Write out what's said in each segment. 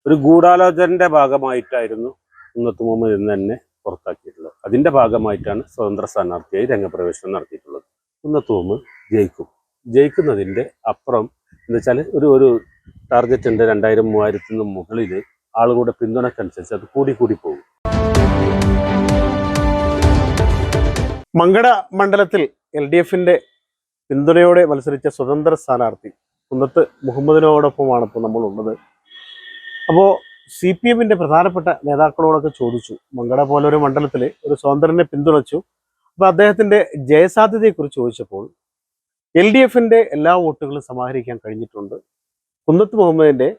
ഒരു ഗൂഢാലോചനയുടെ ഭാഗമായിട്ടായിരുന്നു കുന്നത്ത് മുഹമ്മദ് എന്ന് തന്നെ പുറത്താക്കിയിട്ടുള്ളത്. അതിന്റെ ഭാഗമായിട്ടാണ് സ്വതന്ത്ര സ്ഥാനാർത്ഥിയായി രംഗപ്രവേശനം നടത്തിയിട്ടുള്ളത്. കുന്നത്ത് മുഹമ്മദ് ജയിക്കുന്നതിന്റെ അപ്പുറം എന്ന് വെച്ചാൽ ഒരു ടാർഗറ്റ് ഉണ്ട്. 2000-3000 മുകളിൽ ആളുകളുടെ പിന്തുണക്കനുസരിച്ച് അത് കൂടി പോകും. മങ്കട മണ്ഡലത്തിൽ LDFന്റെ പിന്തുണയോടെ മത്സരിച്ച സ്വതന്ത്ര സ്ഥാനാർത്ഥി കുന്നത്ത് മുഹമ്മദിനോടൊപ്പമാണ് ഇപ്പോൾ നമ്മളുള്ളത്. അപ്പോൾ CPMന്റെ പ്രധാനപ്പെട്ട നേതാക്കളോടൊക്കെ ചോദിച്ചു, മങ്കട പോലൊരു മണ്ഡലത്തിൽ ഒരു സ്വതന്ത്രനെ പിന്തുണച്ചു, അപ്പോൾ അദ്ദേഹത്തിന്റെ ജയസാധ്യതയെക്കുറിച്ച് ചോദിച്ചപ്പോൾ LDFന്റെ എല്ലാ വോട്ടുകളും സമാഹരിക്കാൻ കഴിഞ്ഞിട്ടുണ്ട്. കുന്നത്ത് മുഹമ്മദിന്റെ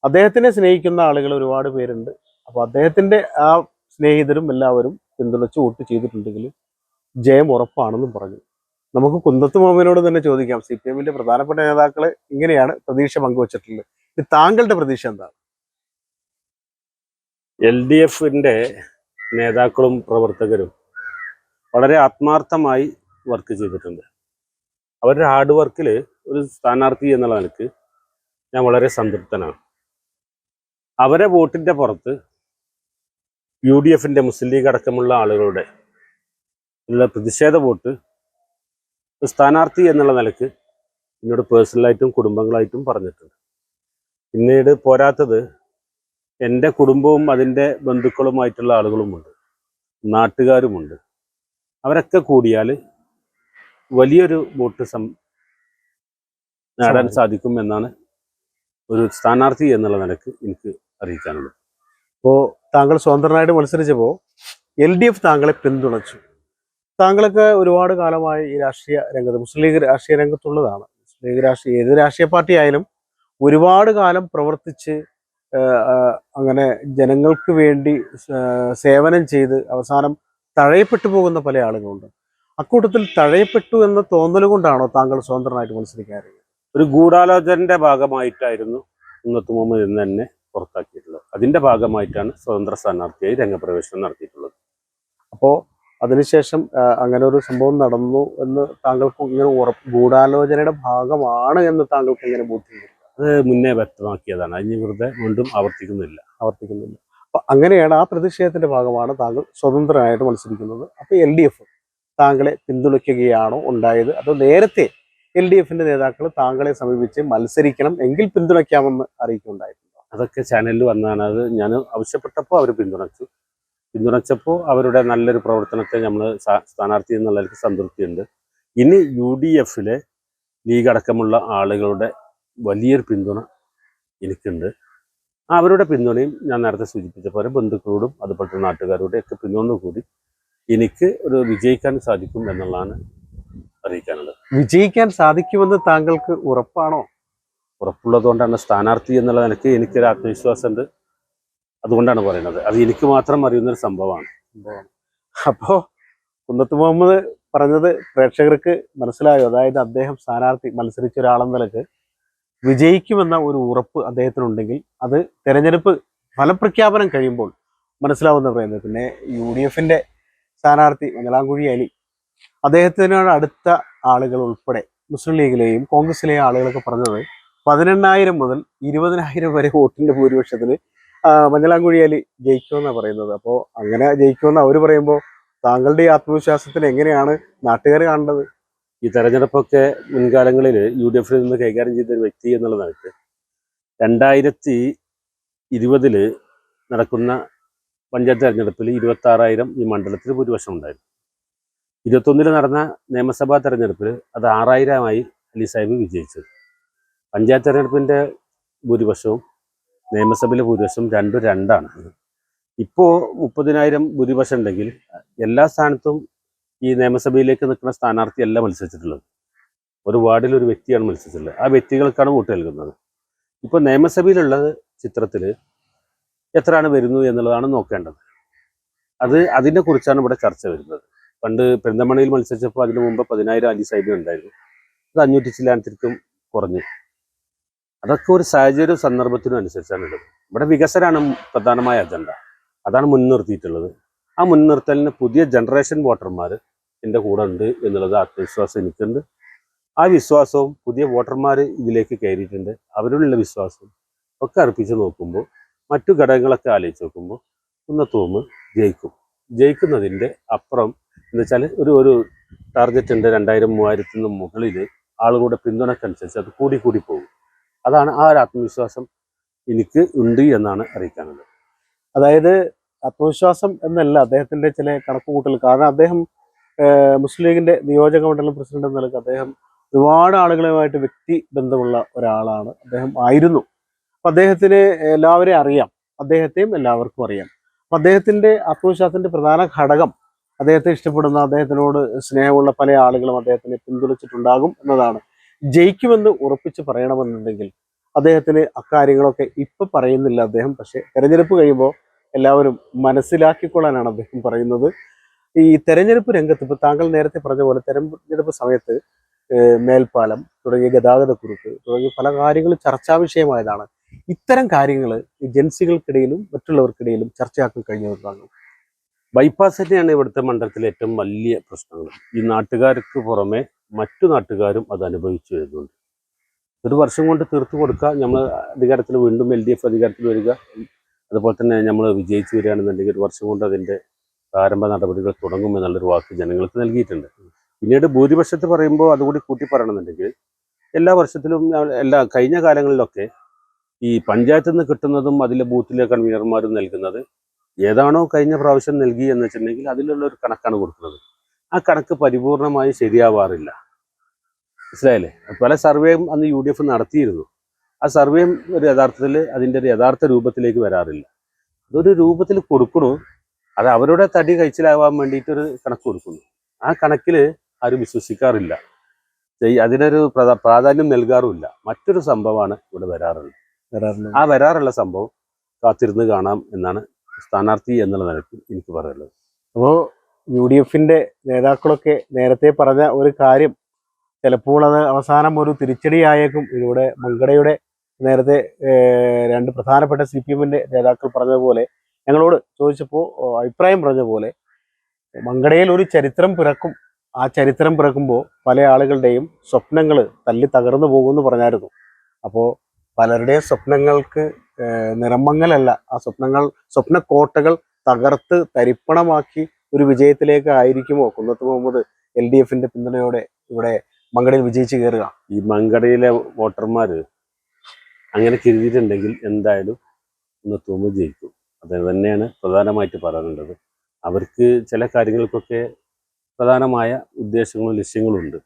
അദ്ദേഹത്തിനെ സ്നേഹിക്കുന്ന ആളുകൾ ഒരുപാട് പേരുണ്ട്. അപ്പോൾ അദ്ദേഹത്തിന്റെ ആ സ്നേഹിതരും എല്ലാവരും പിന്തുണച്ച് വോട്ട് ചെയ്തിട്ടുണ്ടെങ്കിൽ ജയം ഉറപ്പാണെന്നും പറഞ്ഞു. നമുക്ക് കുന്നത്ത് മുഹമ്മദിനോട് തന്നെ ചോദിക്കാം. CPMന്റെ പ്രധാനപ്പെട്ട നേതാക്കള് ഇങ്ങനെയാണ് പ്രതീക്ഷ പങ്കുവച്ചിട്ടുള്ളത്. താങ്കളുടെ പ്രതീക്ഷ എന്താണ്? LDFന്റെ നേതാക്കളും പ്രവർത്തകരും വളരെ ആത്മാർത്ഥമായി വർക്ക് ചെയ്തിട്ടുണ്ട്. അവരുടെ ഹാർഡ് വർക്കിൽ ഒരു സ്ഥാനാർത്ഥി എന്നുള്ള നിലക്ക് ഞാൻ വളരെ സംതൃപ്തനാണ്. അവരെ വോട്ടിന്റെ പുറത്ത് UDFന്റെ മുസ്ലിം ലീഗ് അടക്കമുള്ള ആളുകളുടെ ഉള്ള പ്രതിഷേധ വോട്ട് സ്ഥാനാർത്ഥി എന്നുള്ള നിലക്ക് എന്നോട് പേഴ്സണലായിട്ടും കുടുംബങ്ങളായിട്ടും പറഞ്ഞിട്ടുണ്ട്. പിന്നീട് പോരാത്തത് എൻ്റെ കുടുംബവും അതിൻ്റെ ബന്ധുക്കളുമായിട്ടുള്ള ആളുകളുമുണ്ട്, നാട്ടുകാരുമുണ്ട്. അവരൊക്കെ കൂടിയാൽ വലിയൊരു വോട്ട് നേടാൻ സാധിക്കും എന്നാണ് ഒരു സ്ഥാനാർത്ഥി എന്നുള്ള നിലക്ക് എനിക്ക് അറിയിക്കാനുള്ളത്. ഇപ്പോൾ താങ്കൾ സ്വതന്ത്രനായിട്ട് മത്സരിച്ചപ്പോൾ LDF താങ്കളെ പിന്തുണച്ചു. താങ്കളൊക്കെ ഒരുപാട് കാലമായി ഈ രാഷ്ട്രീയ രംഗത്ത്, മുസ്ലിം ലീഗ് രാഷ്ട്രീയ രംഗത്തുള്ളതാണ്. മുസ്ലിം ലീഗ് ഏത് രാഷ്ട്രീയ പാർട്ടി ആയാലും ഒരുപാട് കാലം പ്രവർത്തിച്ച് അങ്ങനെ ജനങ്ങൾക്ക് വേണ്ടി സേവനം ചെയ്ത് അവസാനം തഴയപ്പെട്ടു പോകുന്ന പല ആളുകളുണ്ട്. അക്കൂട്ടത്തിൽ തഴയപ്പെട്ടു എന്ന തോന്നൽ കൊണ്ടാണോ താങ്കൾ സ്വതന്ത്രനായിട്ട് മത്സരിക്കാറ്? ഒരു ഗൂഢാലോചനയുടെ ഭാഗമായിട്ടായിരുന്നു കുന്നത്ത് മുഹമ്മദ് എന്ന് തന്നെ പുറത്താക്കിയിട്ടുള്ളത്. അതിന്റെ ഭാഗമായിട്ടാണ് സ്വതന്ത്ര സ്ഥാനാർത്ഥിയായി രംഗപ്രവേശനം നടത്തിയിട്ടുള്ളത്. അപ്പോൾ അതിനുശേഷം അങ്ങനെ ഒരു സംഭവം നടന്നു എന്ന് താങ്കൾക്ക് ഇങ്ങനെ ഗൂഢാലോചനയുടെ ഭാഗമാണ് എന്ന് താങ്കൾക്ക് എങ്ങനെ ബോധ്യം? അത് മുന്നേ വ്യക്തമാക്കിയതാണ്. അതിന് വെറുതെ വീണ്ടും ആവർത്തിക്കുന്നില്ല. അപ്പൊ അങ്ങനെയാണ്, ആ പ്രതിഷേധത്തിന്റെ ഭാഗമാണ് താങ്കൾ സ്വതന്ത്രനായിട്ട് മത്സരിക്കുന്നത്. അപ്പൊ LDF താങ്കളെ പിന്തുണയ്ക്കുകയാണോ ഉണ്ടായത്, അതോ നേരത്തെ LDFന്റെ നേതാക്കൾ താങ്കളെ സമീപിച്ച് മത്സരിക്കണം എങ്കിൽ പിന്തുണയ്ക്കാമെന്ന് അറിയിക്കുന്നുണ്ടായിട്ടുണ്ടോ? അതൊക്കെ ചാനലിൽ വന്നതാണ്. അത് ഞാൻ ആവശ്യപ്പെട്ടപ്പോൾ അവർ പിന്തുണച്ചപ്പോൾ അവരുടെ നല്ലൊരു പ്രവർത്തനത്തെ നമ്മൾ സ്ഥാനാർത്ഥി എന്നുള്ളവർക്ക് സംതൃപ്തിയുണ്ട്. ഇനി UDFലെ ലീഗ് അടക്കമുള്ള ആളുകളുടെ വലിയൊരു പിന്തുണ എനിക്കുണ്ട്. അവരുടെ പിന്തുണയും ഞാൻ നേരത്തെ സൂചിപ്പിച്ച പോലെ ബന്ധുക്കളോടും അതുപോലെ നാട്ടുകാരോടും ഒക്കെ പിന്തുണ കൂടി എനിക്ക് ഒരു വിജയിക്കാൻ സാധിക്കും എന്നുള്ളതാണ് അറിയിക്കാനുള്ളത്. വിജയിക്കാൻ സാധിക്കുമെന്ന് താങ്കൾക്ക് ഉറപ്പാണോ? ഉറപ്പുള്ളതുകൊണ്ടാണ് സ്ഥാനാർത്ഥി എന്നുള്ള നിലയ്ക്ക് എനിക്കൊരു ആത്മവിശ്വാസമുണ്ട്. അതുകൊണ്ടാണ് പറയുന്നത്. അത് എനിക്ക് മാത്രം അറിയുന്നൊരു സംഭവമാണ്. അപ്പോൾ കുന്നത്ത് മുഹമ്മദ് പറഞ്ഞത് പ്രേക്ഷകർക്ക് മനസ്സിലായോ? അതായത് അദ്ദേഹം സ്ഥാനാർത്ഥി മത്സരിച്ച ഒരാളെന്ന നിലക്ക് വിജയിക്കുമെന്ന ഒരു ഉറപ്പ് അദ്ദേഹത്തിനുണ്ടെങ്കിൽ അത് തെരഞ്ഞെടുപ്പ് ഫലപ്രഖ്യാപനം കഴിയുമ്പോൾ മനസ്സിലാവുന്ന പറയുന്നത്. പിന്നെ UDFന്റെ സ്ഥാനാർത്ഥി മഞ്ഞളാംകുഴി അലി, അദ്ദേഹത്തിനോട് അടുത്ത ആളുകൾ ഉൾപ്പെടെ മുസ്ലിം ലീഗിലെയും കോൺഗ്രസിലെയും ആളുകളൊക്കെ പറഞ്ഞത് 18,000 മുതൽ 20,000 വരെ വോട്ടിന്റെ ഭൂരിപക്ഷത്തിൽ മഞ്ഞളാംകുഴി അലി ജയിക്കുമെന്നാണ് പറയുന്നത്. അപ്പോൾ അങ്ങനെ ജയിക്കുമെന്ന് അവർ പറയുമ്പോൾ താങ്കളുടെ ഈ ആത്മവിശ്വാസത്തിന് എങ്ങനെയാണ് നാട്ടുകാർ കാണേണ്ടത്? ഈ തെരഞ്ഞെടുപ്പൊക്കെ മുൻകാലങ്ങളിൽ UDFിൽ നിന്ന് കൈകാര്യം ചെയ്ത ഒരു വ്യക്തി എന്നുള്ള നിലയ്ക്ക് 2020 നടക്കുന്ന പഞ്ചായത്ത് തെരഞ്ഞെടുപ്പിൽ 26,000 ഈ മണ്ഡലത്തിൽ ഭൂരിപക്ഷം ഉണ്ടായിരുന്നു. 21 നടന്ന നിയമസഭാ തെരഞ്ഞെടുപ്പിൽ അത് 6,000 അലി സാഹിബ് വിജയിച്ചത്. പഞ്ചായത്ത് തെരഞ്ഞെടുപ്പിൻ്റെ ഭൂരിപക്ഷവും നിയമസഭയിലെ ഭൂരിപക്ഷം 2-2ആണ്. ഇപ്പോൾ 30,000 ഭൂരിപക്ഷം ഉണ്ടെങ്കിൽ എല്ലാ സ്ഥാനത്തും ഈ നിയമസഭയിലേക്ക് നിൽക്കുന്ന സ്ഥാനാർത്ഥിയല്ല മത്സരിച്ചിട്ടുള്ളത്. ഒരു വാർഡിൽ ഒരു വ്യക്തിയാണ് മത്സരിച്ചിട്ടുള്ളത്. ആ വ്യക്തികൾക്കാണ് വോട്ട് നൽകുന്നത്. ഇപ്പോൾ നിയമസഭയിലുള്ള ചിത്രത്തിൽ എത്രയാണ് വരുന്നു എന്നുള്ളതാണ് നോക്കേണ്ടത്. അതിനെ കുറിച്ചാണ് ഇവിടെ ചർച്ച വരുന്നത്. പണ്ട് പെരിന്തൽമണ്ണയിൽ മത്സരിച്ചപ്പോൾ അതിനു മുമ്പ് 10,000 അലി സാഹിബ് ഉണ്ടായിരുന്നു. അത് 500 ചില്ലാനത്തിനും കുറഞ്ഞു. അതൊക്കെ ഒരു സാഹചര്യവും സന്ദർഭത്തിനും അനുസരിച്ചാണ് ഉള്ളത്. ഇവിടെ വികസനമാണ് പ്രധാനമായ അജണ്ട. അതാണ് മുൻനിർത്തിയിട്ടുള്ളത്. ആ മുൻനിർത്തലിന് പുതിയ ജനറേഷൻ വോട്ടർമാർ എൻ്റെ കൂടെ ഉണ്ട് എന്നുള്ളത് ആത്മവിശ്വാസം എനിക്കുണ്ട്. ആ വിശ്വാസവും പുതിയ വോട്ടർമാർ ഇതിലേക്ക് കയറിയിട്ടുണ്ട്. അവരിലുള്ള വിശ്വാസവും ഒക്കെ അർപ്പിച്ച് നോക്കുമ്പോൾ മറ്റു ഘടകങ്ങളൊക്കെ ആലോചിച്ച് നോക്കുമ്പോൾ കുന്നത്തൂമ്പ് ജയിക്കുന്നതിൻ്റെ അപ്പുറം എന്ന് വെച്ചാൽ ഒരു ടാർഗറ്റ് ഉണ്ട് 2000-3000 മുകളിൽ ആളുകളുടെ പിന്തുണക്കനുസരിച്ച് അത് കൂടി പോകും. അതാണ് ആ ഒരു ആത്മവിശ്വാസം എനിക്ക് ഉണ്ട് എന്നാണ് അറിയിക്കാനുള്ളത്. അതായത് ആത്മവിശ്വാസം എന്നല്ല അദ്ദേഹത്തിന്റെ ചില കണക്കുകൂട്ടൽ. കാരണം അദ്ദേഹം മുസ്ലിം ലീഗിന്റെ നിയോജക മണ്ഡലം പ്രസിഡന്റ് എന്ന നിലയ്ക്ക് അദ്ദേഹം ഒരുപാട് ആളുകളുമായിട്ട് വ്യക്തി ബന്ധമുള്ള ഒരാളാണ്. അദ്ദേഹം ആയിരുന്നു. അപ്പം അദ്ദേഹത്തിന് എല്ലാവരെയും അറിയാം, അദ്ദേഹത്തെയും എല്ലാവർക്കും അറിയാം. അപ്പം അദ്ദേഹത്തിന്റെ ആത്മവിശ്വാസത്തിന്റെ പ്രധാന ഘടകം അദ്ദേഹത്തെ ഇഷ്ടപ്പെടുന്ന, അദ്ദേഹത്തിനോട് സ്നേഹമുള്ള പല ആളുകളും അദ്ദേഹത്തിനെ പിന്തുണച്ചിട്ടുണ്ടാകും എന്നതാണ്. ജയിക്കുമെന്ന് ഉറപ്പിച്ച് പറയണമെന്നുണ്ടെങ്കിൽ അദ്ദേഹത്തിന് അക്കാര്യങ്ങളൊക്കെ ഇപ്പം പറയുന്നില്ല അദ്ദേഹം. പക്ഷേ തെരഞ്ഞെടുപ്പ് കഴിയുമ്പോൾ എല്ലാവരും മനസ്സിലാക്കിക്കൊള്ളാനാണ് അദ്ദേഹം പറയുന്നത്. ഈ തെരഞ്ഞെടുപ്പ് രംഗത്ത് ഇപ്പോൾ താങ്കൾ നേരത്തെ പറഞ്ഞ പോലെ തെരഞ്ഞെടുപ്പ് സമയത്ത് മേൽപ്പാലം തുടങ്ങിയ ഗതാഗതക്കുരുക്ക് തുടങ്ങിയ പല കാര്യങ്ങളും ചർച്ചാ വിഷയമായതാണ്. ഇത്തരം കാര്യങ്ങൾ ഈ ജൻസികൾക്കിടയിലും മറ്റുള്ളവർക്കിടയിലും ചർച്ചയാക്കാൻ കഴിഞ്ഞതാണ്. ബൈപ്പാസ് തന്നെയാണ് ഇവിടുത്തെ മണ്ഡലത്തിലെ ഏറ്റവും വലിയ പ്രശ്നങ്ങൾ. ഈ നാട്ടുകാർക്ക് പുറമെ മറ്റു നാട്ടുകാരും അത് അനുഭവിച്ചു വരുന്നുണ്ട്. ഒരു വർഷം കൊണ്ട് തീർത്തു കൊടുക്കുക, നമ്മൾ അധികാരത്തിൽ വീണ്ടും LDF അധികാരത്തിൽ വരിക, അതുപോലെ തന്നെ നമ്മൾ വിജയിച്ചു വരികയാണെന്നുണ്ടെങ്കിൽ ഒരു വർഷം കൊണ്ട് അതിൻ്റെ പ്രാരംഭ നടപടികൾ തുടങ്ങുമെന്നുള്ളൊരു വാക്ക് ജനങ്ങൾക്ക് നൽകിയിട്ടുണ്ട്. പിന്നീട് ഭൂരിപക്ഷത്തെ പറയുമ്പോൾ അതുകൂടി കൂട്ടി പറയണമെന്നുണ്ടെങ്കിൽ എല്ലാ വർഷത്തിലും കഴിഞ്ഞ കാലങ്ങളിലൊക്കെ ഈ പഞ്ചായത്തിൽ നിന്ന് കിട്ടുന്നതും അതിലെ ബൂത്തിലെ കൺവീനർമാരും നൽകുന്നത് ഏതാണോ കഴിഞ്ഞ പ്രാവശ്യം നൽകി എന്ന് വെച്ചിട്ടുണ്ടെങ്കിൽ അതിലുള്ള ഒരു കണക്കാണ് കൊടുക്കുന്നത്. ആ കണക്ക് പരിപൂർണമായി ശരിയാവാറില്ല. മനസ്സിലായില്ലേ? പല സർവേയും അന്ന് UDF നടത്തിയിരുന്നു. ആ സർവേയും ഒരു യഥാർത്ഥത്തിൽ അതിൻ്റെ ഒരു യഥാർത്ഥ രൂപത്തിലേക്ക് വരാറില്ല. അതൊരു രൂപത്തിൽ കൊടുക്കണു, അത് അവരുടെ തടി കഴിച്ചിലാവാൻ വേണ്ടിയിട്ടൊരു കണക്ക് കൊടുക്കുന്നു. ആ കണക്കിൽ ആരും വിശ്വസിക്കാറില്ല, അതിനൊരു പ്രാധാന്യം നൽകാറുമില്ല. മറ്റൊരു സംഭവമാണ് ഇവിടെ വരാറുള്ളത്. ആ വരാറുള്ള സംഭവം കാത്തിരുന്ന് കാണാം എന്നാണ് സ്ഥാനാർത്ഥി എന്നുള്ള നിലയ്ക്ക് എനിക്ക് പറയാനുള്ളത്. അപ്പോൾ UDFന്റെ നേതാക്കളൊക്കെ നേരത്തെ പറഞ്ഞ ഒരു കാര്യം ചിലപ്പോൾ അത് അവസാനം ഒരു തിരിച്ചടിയായേക്കും. ഇതിലൂടെ മങ്കടയുടെ നേരത്തെ രണ്ട് പ്രധാനപ്പെട്ട CPMന്റെ നേതാക്കൾ പറഞ്ഞതുപോലെ, ഞങ്ങളോട് ചോദിച്ചപ്പോൾ അഭിപ്രായം പറഞ്ഞ പോലെ, മങ്കടയിൽ ഒരു ചരിത്രം പിറക്കും. ആ ചരിത്രം പിറക്കുമ്പോൾ പല ആളുകളുടെയും സ്വപ്നങ്ങൾ തല്ലി തകർന്നു പോകുമെന്ന് പറഞ്ഞായിരുന്നു. അപ്പോൾ പലരുടെയും സ്വപ്നങ്ങൾക്ക് നിറമങ്ങലല്ല. ആ സ്വപ്നക്കോട്ടകൾ തകർത്ത് തരിപ്പണമാക്കി ഒരു വിജയത്തിലേക്ക് ആയിരിക്കുമോ കുന്നത്ത് മുഹമ്മദ് LDFന്റെ പിന്തുണയോടെ ഇവിടെ മങ്കടയിൽ വിജയിച്ച് കയറുക? ഈ മങ്കടയിലെ വോട്ടർമാർ അങ്ങനെ കരുതിയിട്ടുണ്ടെങ്കിൽ എന്തായാലും കുന്നത്ത് ജയിക്കും. അത് തന്നെയാണ് പ്രധാനമായിട്ട് പറയാനുള്ളത്. അവർക്ക് ചില കാര്യങ്ങൾക്കൊക്കെ പ്രധാനമായ ഉദ്ദേശങ്ങളും ലക്ഷ്യങ്ങളുണ്ട്.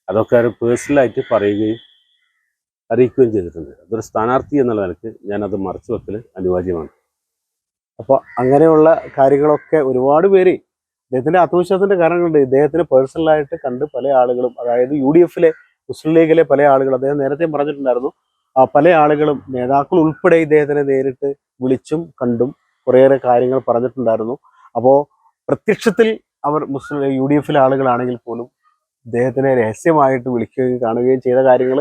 അതൊക്കെ അവർ പേഴ്സണലായിട്ട് പറയുകയും അറിയിക്കുകയും ചെയ്തിട്ടുണ്ട്. അതൊരു സ്ഥാനാർത്ഥി എന്നുള്ള നിലയ്ക്ക് ഞാനത് മറച്ചു വെക്കൽ അനിവാര്യമാണ്. അപ്പോൾ അങ്ങനെയുള്ള കാര്യങ്ങളൊക്കെ ഒരുപാട് പേര് അദ്ദേഹത്തിൻ്റെ ആത്മവിശ്വാസത്തിൻ്റെ കാരണങ്ങളുണ്ട്. ഇദ്ദേഹത്തിന് പേഴ്സണലായിട്ട് കണ്ട് പല ആളുകളും, അതായത് UDFലെ മുസ്ലിം ലീഗിലെ പല ആളുകളും, അദ്ദേഹം നേരത്തെ പറഞ്ഞിട്ടുണ്ടായിരുന്നു, പല ആളുകളും നേതാക്കൾ ഉൾപ്പെടെ ഇദ്ദേഹത്തിനെ നേരിട്ട് വിളിച്ചും കണ്ടും കുറേയേറെ കാര്യങ്ങൾ പറഞ്ഞിട്ടുണ്ടായിരുന്നു. അപ്പോൾ പ്രത്യക്ഷത്തിൽ അവർ UDFലെ ആളുകളാണെങ്കിൽ പോലും ഇദ്ദേഹത്തിനെ രഹസ്യമായിട്ട് വിളിക്കുകയും കാണുകയും ചെയ്ത കാര്യങ്ങൾ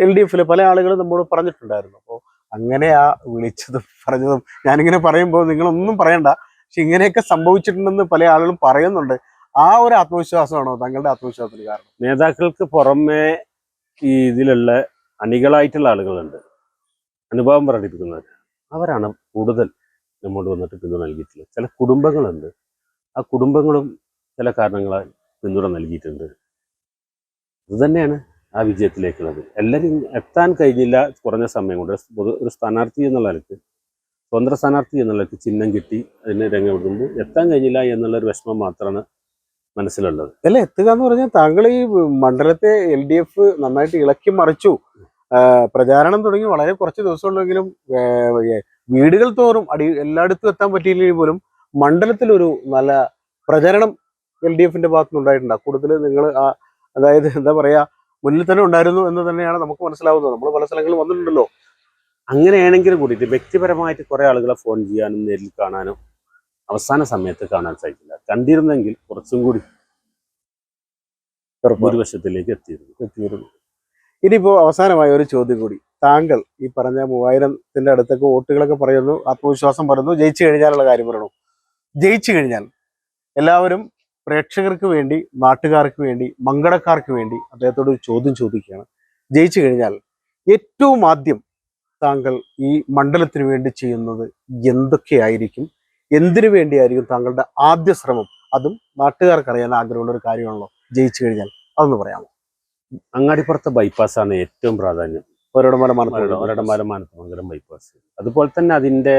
LDFലെ പല ആളുകളും നമ്മോട് പറഞ്ഞിട്ടുണ്ടായിരുന്നു. അപ്പോൾ അങ്ങനെ ആ വിളിച്ചതും പറഞ്ഞതും ഞാനിങ്ങനെ പറയുമ്പോൾ നിങ്ങളൊന്നും പറയണ്ട, പക്ഷെ ഇങ്ങനെയൊക്കെ സംഭവിച്ചിട്ടുണ്ടെന്ന് പല ആളുകളും പറയുന്നുണ്ട്. ആ ഒരു ആത്മവിശ്വാസമാണോ താങ്കളുടെ ആത്മവിശ്വാസത്തിന് കാരണം? നേതാക്കൾക്ക് പുറമെ ഈ ഇതിലുള്ള അണികളായിട്ടുള്ള ആളുകളുണ്ട്, അനുഭവം പ്രകടിപ്പിക്കുന്നവർ. അവരാണ് കൂടുതൽ നമ്മോട് വന്നിട്ട് പിന്തുണ നൽകിയിട്ടുള്ളത്. ചില കുടുംബങ്ങളുണ്ട്, ആ കുടുംബങ്ങളും ചില കാരണങ്ങളാൽ പിന്തുണ നൽകിയിട്ടുണ്ട്. അതുതന്നെയാണ് ആ വിജയത്തിലേക്കുള്ളത്. എല്ലാവരും എത്താൻ കഴിഞ്ഞില്ല കുറഞ്ഞ സമയം കൊണ്ട്. ഒരു സ്ഥാനാർത്ഥി എന്നുള്ള നിലയ്ക്ക്, സ്വതന്ത്ര സ്ഥാനാർത്ഥി എന്നുള്ള നിലയ്ക്ക് ചിഹ്നം കിട്ടി അതിന് രംഗമെടുക്കുമ്പോൾ എത്താൻ കഴിഞ്ഞില്ല എന്നുള്ളൊരു വിഷമം മാത്രമാണ് മനസ്സിലുള്ളത്. അല്ല, എത്തുക എന്ന് പറഞ്ഞാൽ താങ്കൾ ഈ മണ്ഡലത്തെ LDF നന്നായിട്ട് ഇളക്കി മറിച്ചു. പ്രചാരണം തുടങ്ങി വളരെ കുറച്ച് ദിവസമുള്ളെങ്കിലും വീടുകൾ തോറും എല്ലായിടത്തും എത്താൻ പറ്റിയില്ലെങ്കിൽ പോലും മണ്ഡലത്തിലൊരു നല്ല പ്രചരണം LDFന്റെ ഭാഗത്തുനിന്ന് ഉണ്ടായിട്ടുണ്ട്. കൂടുതൽ നിങ്ങൾ അതായത് എന്താ പറയാ, മുന്നിൽ തന്നെ ഉണ്ടായിരുന്നു എന്ന് തന്നെയാണ് നമുക്ക് മനസ്സിലാവുന്നത്. നമ്മൾ പല സ്ഥലങ്ങളിൽ വന്നിട്ടുണ്ടല്ലോ. അങ്ങനെയാണെങ്കിലും കൂടിയിട്ട് വ്യക്തിപരമായിട്ട് കുറേ ആളുകളെ ഫോൺ ചെയ്യാനും നേരിൽ കാണാനും അവസാന സമയത്ത് കാണാൻ സാധിക്കില്ല. കണ്ടിരുന്നെങ്കിൽ കുറച്ചും കൂടി ഭൂരിപക്ഷത്തിലേക്ക് എത്തിയിരുന്നു. ഇനിയിപ്പോൾ അവസാനമായ ഒരു ചോദ്യം കൂടി. താങ്കൾ ഈ പറഞ്ഞ 3000ത്തിന്റെ അടുത്തൊക്കെ വോട്ടുകളൊക്കെ പറയുന്നു, ആത്മവിശ്വാസം പറയുന്നു, ജയിച്ചു കഴിഞ്ഞാലുള്ള കാര്യം പറയണു. ജയിച്ചു കഴിഞ്ഞാൽ എല്ലാവരും പ്രേക്ഷകർക്ക് വേണ്ടി, നാട്ടുകാർക്ക് വേണ്ടി, മങ്കടക്കാർക്ക് വേണ്ടി അദ്ദേഹത്തോട് ഒരു ചോദ്യം ചോദിക്കുകയാണ്. ജയിച്ചു കഴിഞ്ഞാൽ ഏറ്റവും ആദ്യം താങ്കൾ ഈ മണ്ഡലത്തിന് വേണ്ടി ചെയ്യുന്നത് എന്തൊക്കെയായിരിക്കും? എന്തിനു വേണ്ടിയായിരിക്കും താങ്കളുടെ ആദ്യ ശ്രമം? അതും നാട്ടുകാർക്ക് അറിയാൻ ആഗ്രഹമുള്ള ഒരു കാര്യമാണല്ലോ, ജയിച്ചു കഴിഞ്ഞാൽ. അതൊന്ന് പറയാമോ? അങ്ങാടിപ്പുറത്തെ ബൈപ്പാസാണ് ഏറ്റവും പ്രാധാന്യം. ഒരിടമല മാനത്തമംഗലം ബൈപ്പാസ്. അതുപോലെ തന്നെ അതിൻ്റെ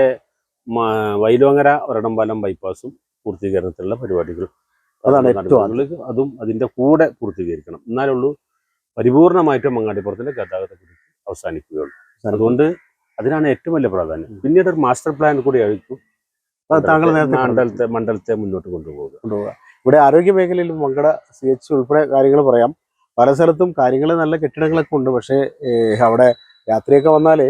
വൈലോങ്ങര ഒരടംപാലം ബൈപ്പാസും പൂർത്തീകരണത്തിലുള്ള പരിപാടികൾ അതാണ് ഏറ്റവും അതും അതിൻ്റെ കൂടെ പൂർത്തീകരിക്കണം. എന്നാലുള്ളൂ പരിപൂർണമായിട്ടും അങ്ങാടിപ്പുറത്തിൻ്റെ ഗതാഗത കുറിച്ച് അവസാനിക്കുകയുള്ളൂ. അതുകൊണ്ട് അതിനാണ് ഏറ്റവും വലിയ പ്രാധാന്യം. പിന്നീട് ഒരു മാസ്റ്റർ പ്ലാൻ കൂടി ആയിരിക്കും താങ്കൾ മണ്ഡലത്തെ മുന്നോട്ട് കൊണ്ടുപോകുക. ഇവിടെ ആരോഗ്യ മേഖലയിൽ മങ്കട CH ഉൾപ്പെടെ കാര്യങ്ങൾ പറയാം. പല സ്ഥലത്തും കാര്യങ്ങൾ നല്ല കെട്ടിടങ്ങളൊക്കെ ഉണ്ട്. പക്ഷേ അവിടെ രാത്രിയൊക്കെ വന്നാൽ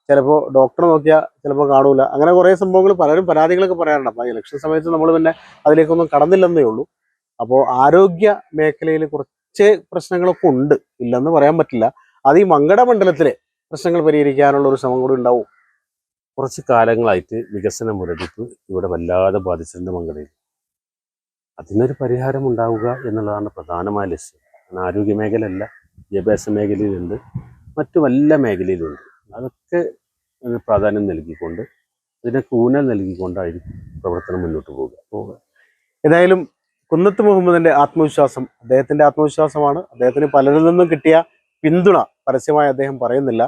ചിലപ്പോൾ ഡോക്ടറെ നോക്കിയാൽ ചിലപ്പോൾ കാണൂല. അങ്ങനെ കുറേ സംഭവങ്ങൾ പലരും പരാതികളൊക്കെ പറയാറുണ്ട്. അപ്പോൾ ഇലക്ഷൻ സമയത്ത് നമ്മൾ പിന്നെ അതിലേക്കൊന്നും കടന്നില്ലെന്നേ ഉള്ളൂ. അപ്പോൾ ആരോഗ്യ മേഖലയിൽ കുറച്ച് പ്രശ്നങ്ങളൊക്കെ ഉണ്ട്, ഇല്ലെന്ന് പറയാൻ പറ്റില്ല. അത് ഈ മങ്കട മണ്ഡലത്തിലെ പ്രശ്നങ്ങൾ പരിഹരിക്കാനുള്ള ഒരു ശ്രമം കൂടി ഉണ്ടാവും. കുറച്ച് കാലങ്ങളായിട്ട് വികസന മുരടിപ്പ് ഇവിടെ വല്ലാതെ ബാധിച്ചിട്ടുണ്ട് മങ്കടയിൽ. അതിനൊരു പരിഹാരം ഉണ്ടാവുക എന്നുള്ളതാണ് പ്രധാനമായ ലക്ഷ്യം. ആരോഗ്യ മേഖലയല്ല, വിദ്യാഭ്യാസ മേഖലയിലുണ്ട്, മറ്റു വല്ല മേഖലയിലുണ്ട്. അതൊക്കെ പ്രാധാന്യം നൽകിക്കൊണ്ട് അതിനൊക്കെ ഊന്നൽ നൽകിക്കൊണ്ടായിരിക്കും പ്രവർത്തനം മുന്നോട്ട് പോവുക. ഏതായാലും കുന്നത്ത് മുഹമ്മദിന്റെ ആത്മവിശ്വാസം അദ്ദേഹത്തിന്റെ ആത്മവിശ്വാസമാണ്. അദ്ദേഹത്തിന് പലരിൽ നിന്നും കിട്ടിയ പിന്തുണ പരസ്യമായി അദ്ദേഹം പറയുന്നില്ല.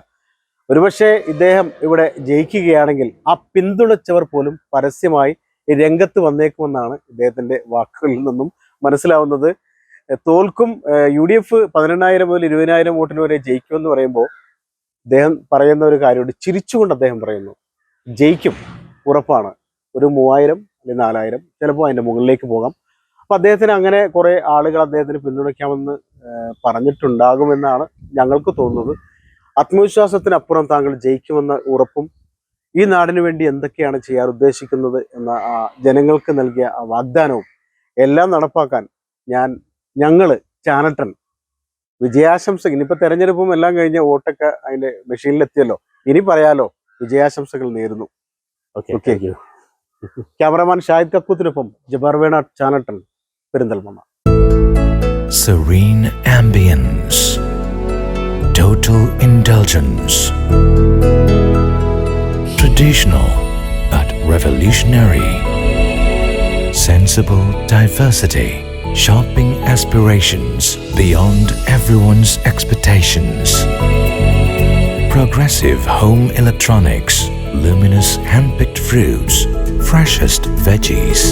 ഒരുപക്ഷെ ഇദ്ദേഹം ഇവിടെ ജയിക്കുകയാണെങ്കിൽ ആ പിന്തുണച്ചവർ പോലും പരസ്യമായി രംഗത്ത് വന്നേക്കുമെന്നാണ് ഇദ്ദേഹത്തിന്റെ വാക്കുകളിൽ നിന്നും മനസ്സിലാവുന്നത്. തോൽക്കും, UDF 18,000 മുതൽ 20,000 വോട്ടിന് വരെ ജയിക്കുമെന്ന് പറയുമ്പോൾ അദ്ദേഹം പറയുന്ന ഒരു കാര്യമുണ്ട്. ചിരിച്ചുകൊണ്ട് അദ്ദേഹം പറയുന്നു, ജയിക്കും, ഉറപ്പാണ്. ഒരു 3,000 അല്ലെങ്കിൽ 4,000, ചിലപ്പോൾ അതിൻ്റെ മുകളിലേക്ക് പോകാം. അപ്പം അദ്ദേഹത്തിന് അങ്ങനെ കുറേ ആളുകൾ അദ്ദേഹത്തിന് പിന്തുണയ്ക്കാമെന്ന് പറഞ്ഞിട്ടുണ്ടാകുമെന്നാണ് ഞങ്ങൾക്ക് തോന്നുന്നത്. ആത്മവിശ്വാസത്തിനപ്പുറം താങ്കൾ ജയിക്കുമെന്ന ഉറപ്പും ഈ നാടിനു വേണ്ടി എന്തൊക്കെയാണ് ചെയ്യാൻ ഉദ്ദേശിക്കുന്നത് എന്ന ജനങ്ങൾക്ക് നൽകിയ ആ വാഗ്ദാനവും എല്ലാം നടപ്പാക്കാൻ ഞങ്ങൾ ചാനട്ടൻ വിജയാശംസകൾ. ഇനിയിപ്പോൾ തെരഞ്ഞെടുപ്പും എല്ലാം കഴിഞ്ഞ് വോട്ടൊക്കെ അതിൻ്റെ മെഷീനിലെത്തിയല്ലോ, ഇനി പറയാലോ വിജയാശംസകൾ നേരുന്നു. ഓക്കെ. ക്യാമറമാൻ ഷാഹിദ് കക്കൂത്തിനൊപ്പം ജബാർ വേണ, ചാനട്ടൻ, Perinthalmanna. Serene ambience, total indulgence, traditional but revolutionary, sensible diversity, shopping aspirations beyond everyone's expectations, progressive home electronics, luminous hand-picked fruits, freshest veggies,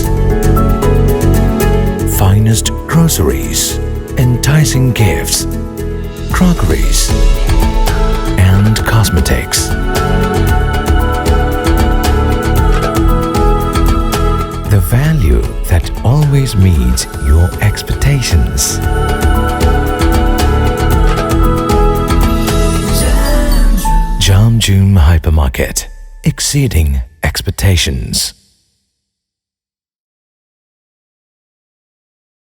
finest groceries, enticing gifts, crockeries, and cosmetics. The value that always meets your expectations. Jamjoom Hypermarket, exceeding expectations.